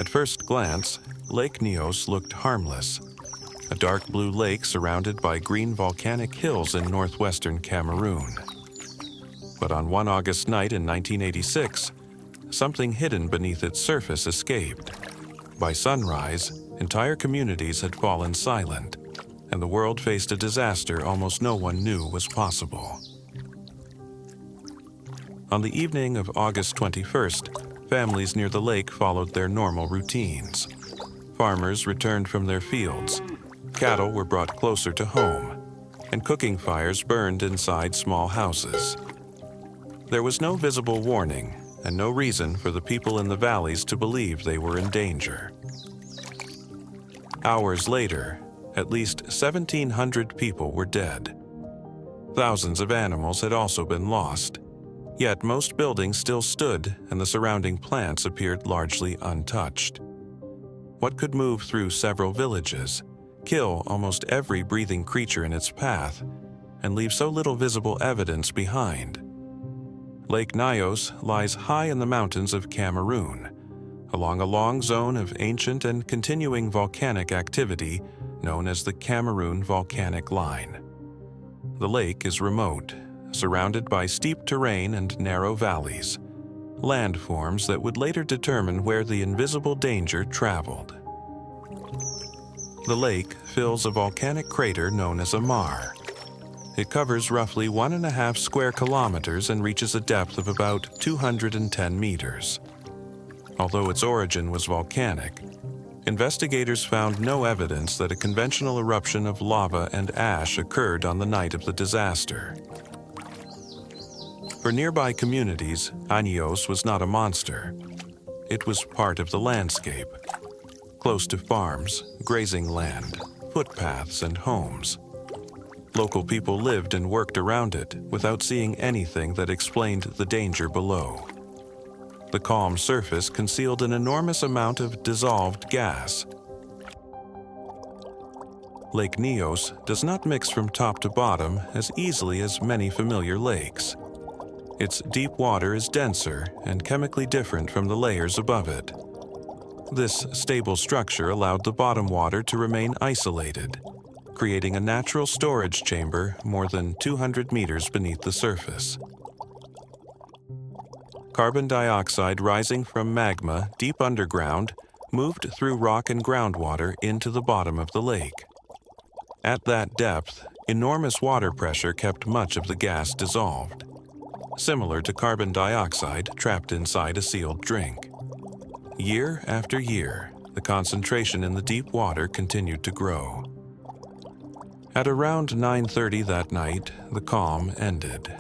At first glance, Lake Nyos looked harmless, a dark blue lake surrounded by green volcanic hills in northwestern Cameroon. But on one August night in 1986, something hidden beneath its surface escaped. By sunrise, entire communities had fallen silent, and the world faced a disaster almost no one knew was possible. On the evening of August 21st, families near the lake followed their normal routines. Farmers returned from their fields, cattle were brought closer to home, and cooking fires burned inside small houses. There was no visible warning and no reason for the people in the valleys to believe they were in danger. Hours later, at least 1,700 people were dead. Thousands of animals had also been lost, yet most buildings still stood and the surrounding plants appeared largely untouched. What could move through several villages, kill almost every breathing creature in its path, and leave so little visible evidence behind? Lake Nyos lies high in the mountains of Cameroon, along a long zone of ancient and continuing volcanic activity known as the Cameroon Volcanic Line. The lake is remote, surrounded by steep terrain and narrow valleys, landforms that would later determine where the invisible danger traveled. The lake fills a volcanic crater known as a mare. It covers roughly 1.5 square kilometers and reaches a depth of about 210 meters. Although its origin was volcanic, investigators found no evidence that a conventional eruption of lava and ash occurred on the night of the disaster. For nearby communities, Nyos was not a monster. It was part of the landscape, close to farms, grazing land, footpaths, and homes. Local people lived and worked around it without seeing anything that explained the danger below. The calm surface concealed an enormous amount of dissolved gas. Lake Nyos does not mix from top to bottom as easily as many familiar lakes. Its deep water is denser and chemically different from the layers above it. This stable structure allowed the bottom water to remain isolated, creating a natural storage chamber more than 200 meters beneath the surface. Carbon dioxide rising from magma deep underground moved through rock and groundwater into the bottom of the lake. At that depth, enormous water pressure kept much of the gas dissolved, similar to carbon dioxide trapped inside a sealed drink. Year after year, the concentration in the deep water continued to grow. At around 9:30 that night, the calm ended.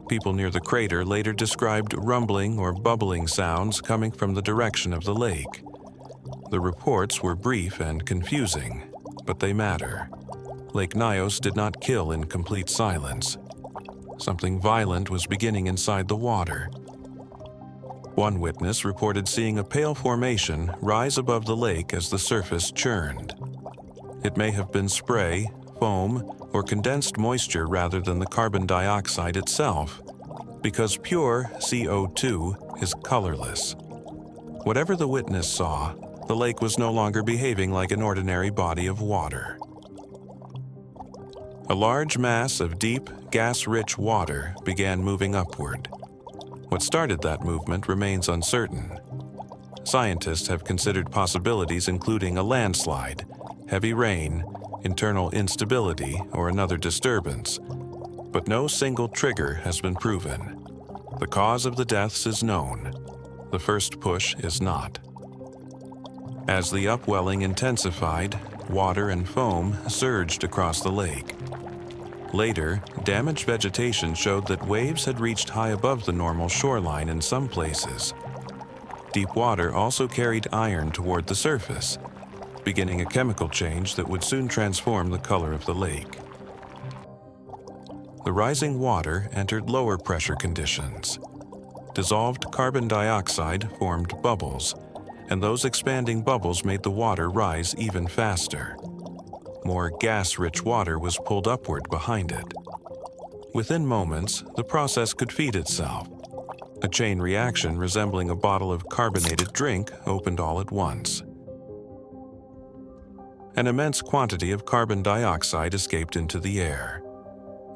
People near the crater later described rumbling or bubbling sounds coming from the direction of the lake. The reports were brief and confusing, but they matter. Lake Nyos did not kill in complete silence. Something violent was beginning inside the water. One witness reported seeing a pale formation rise above the lake as the surface churned. It may have been spray, foam, or condensed moisture rather than the carbon dioxide itself, because pure CO2 is colorless. Whatever the witness saw, the lake was no longer behaving like an ordinary body of water. A large mass of deep, gas-rich water began moving upward. What started that movement remains uncertain. Scientists have considered possibilities including a landslide, heavy rain, internal instability, or another disturbance, but no single trigger has been proven. The cause of the deaths is known. The first push is not. As the upwelling intensified, water and foam surged across the lake. Later, damaged vegetation showed that waves had reached high above the normal shoreline in some places. Deep water also carried iron toward the surface, beginning a chemical change that would soon transform the color of the lake. The rising water entered lower pressure conditions. Dissolved carbon dioxide formed bubbles, and those expanding bubbles made the water rise even faster. More gas-rich water was pulled upward behind it. Within moments, the process could feed itself. A chain reaction resembling a bottle of carbonated drink opened all at once. An immense quantity of carbon dioxide escaped into the air.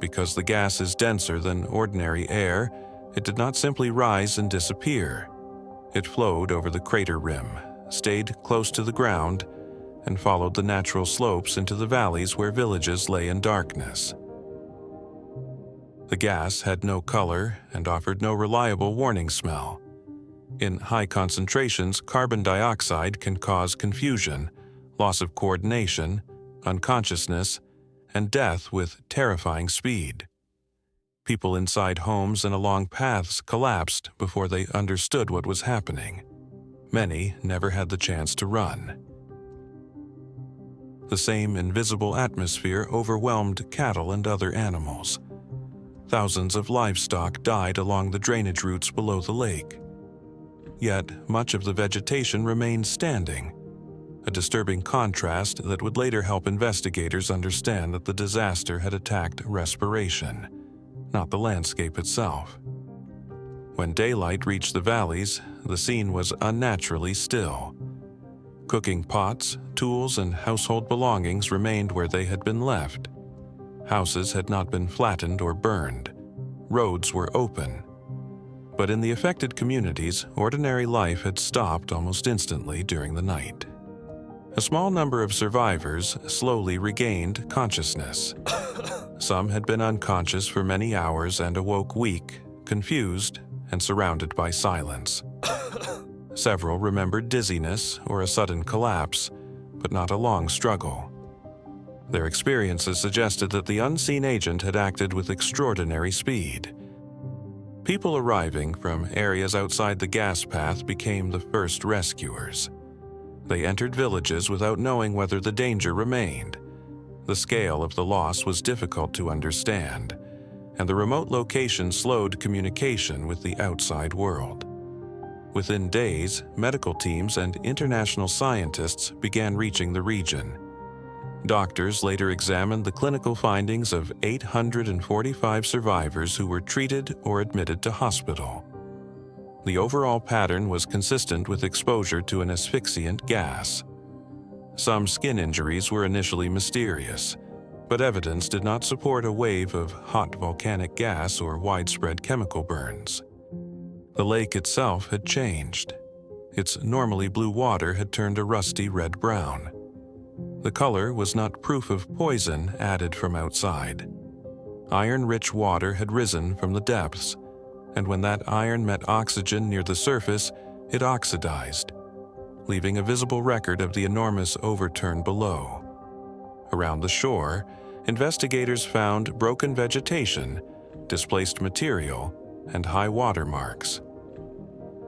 Because the gas is denser than ordinary air, it did not simply rise and disappear. It flowed over the crater rim, stayed close to the ground, and followed the natural slopes into the valleys where villages lay in darkness. The gas had no color and offered no reliable warning smell. In high concentrations, carbon dioxide can cause confusion, loss of coordination, unconsciousness, and death with terrifying speed. People inside homes and along paths collapsed before they understood what was happening. Many never had the chance to run. The same invisible atmosphere overwhelmed cattle and other animals. Thousands of livestock died along the drainage routes below the lake. Yet much of the vegetation remained standing, a disturbing contrast that would later help investigators understand that the disaster had attacked respiration, not the landscape itself. When daylight reached the valleys, the scene was unnaturally still. Cooking pots, tools, and household belongings remained where they had been left. Houses had not been flattened or burned. Roads were open. But in the affected communities, ordinary life had stopped almost instantly during the night. A small number of survivors slowly regained consciousness. Some had been unconscious for many hours and awoke weak, confused, and surrounded by silence. Several remembered dizziness or a sudden collapse, but not a long struggle. Their experiences suggested that the unseen agent had acted with extraordinary speed. People arriving from areas outside the gas path became the first rescuers. They entered villages without knowing whether the danger remained. The scale of the loss was difficult to understand, and the remote location slowed communication with the outside world. Within days, medical teams and international scientists began reaching the region. Doctors later examined the clinical findings of 845 survivors who were treated or admitted to hospital. The overall pattern was consistent with exposure to an asphyxiant gas. Some skin injuries were initially mysterious, but evidence did not support a wave of hot volcanic gas or widespread chemical burns. The lake itself had changed. Its normally blue water had turned a rusty red-brown. The color was not proof of poison added from outside. Iron-rich water had risen from the depths, and when that iron met oxygen near the surface, it oxidized, leaving a visible record of the enormous overturn below. Around the shore, investigators found broken vegetation, displaced material, and high water marks.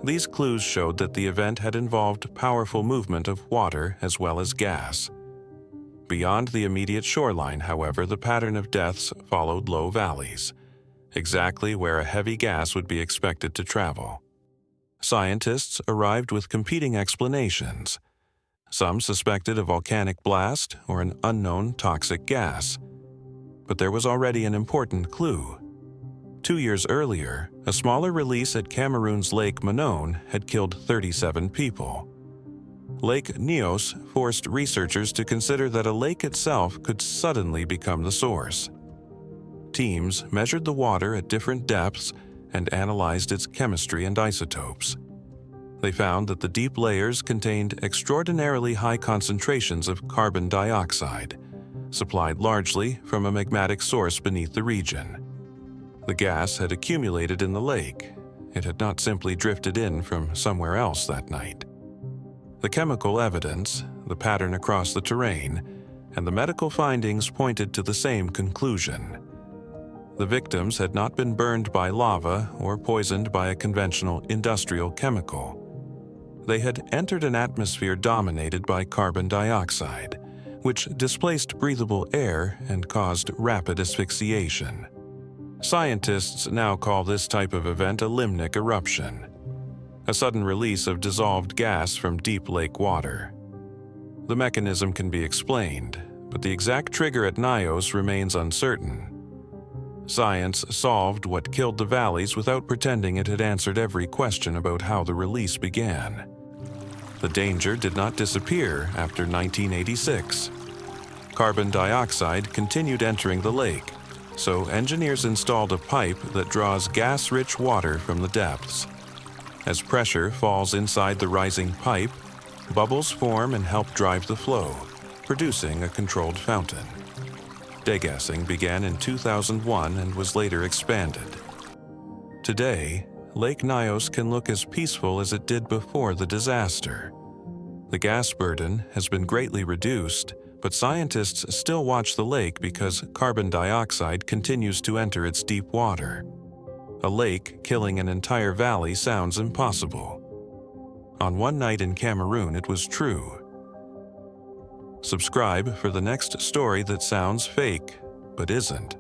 These clues showed that the event had involved powerful movement of water as well as gas. Beyond the immediate shoreline, however, the pattern of deaths followed low valleys, exactly where a heavy gas would be expected to travel. Scientists arrived with competing explanations. Some suspected a volcanic blast or an unknown toxic gas. But there was already an important clue. 2 years earlier, a smaller release at Cameroon's Lake Nyos had killed 37 people. Lake Nyos forced researchers to consider that a lake itself could suddenly become the source. Teams measured the water at different depths and analyzed its chemistry and isotopes. They found that the deep layers contained extraordinarily high concentrations of carbon dioxide, supplied largely from a magmatic source beneath the region. The gas had accumulated in the lake. It had not simply drifted in from somewhere else that night. The chemical evidence, the pattern across the terrain, and the medical findings pointed to the same conclusion. The victims had not been burned by lava or poisoned by a conventional industrial chemical. They had entered an atmosphere dominated by carbon dioxide, which displaced breathable air and caused rapid asphyxiation. Scientists now call this type of event a limnic eruption, a sudden release of dissolved gas from deep lake water. The mechanism can be explained, but the exact trigger at Nyos remains uncertain. Science solved what killed the valleys without pretending it had answered every question about how the release began. The danger did not disappear after 1986. Carbon dioxide continued entering the lake, so engineers installed a pipe that draws gas-rich water from the depths. As pressure falls inside the rising pipe, bubbles form and help drive the flow, producing a controlled fountain. Degassing began in 2001 and was later expanded. Today, Lake Nyos can look as peaceful as it did before the disaster. The gas burden has been greatly reduced, but scientists still watch the lake because carbon dioxide continues to enter its deep water. A lake killing an entire valley sounds impossible. On one night in Cameroon, it was true. Subscribe for the next story that sounds fake, but isn't.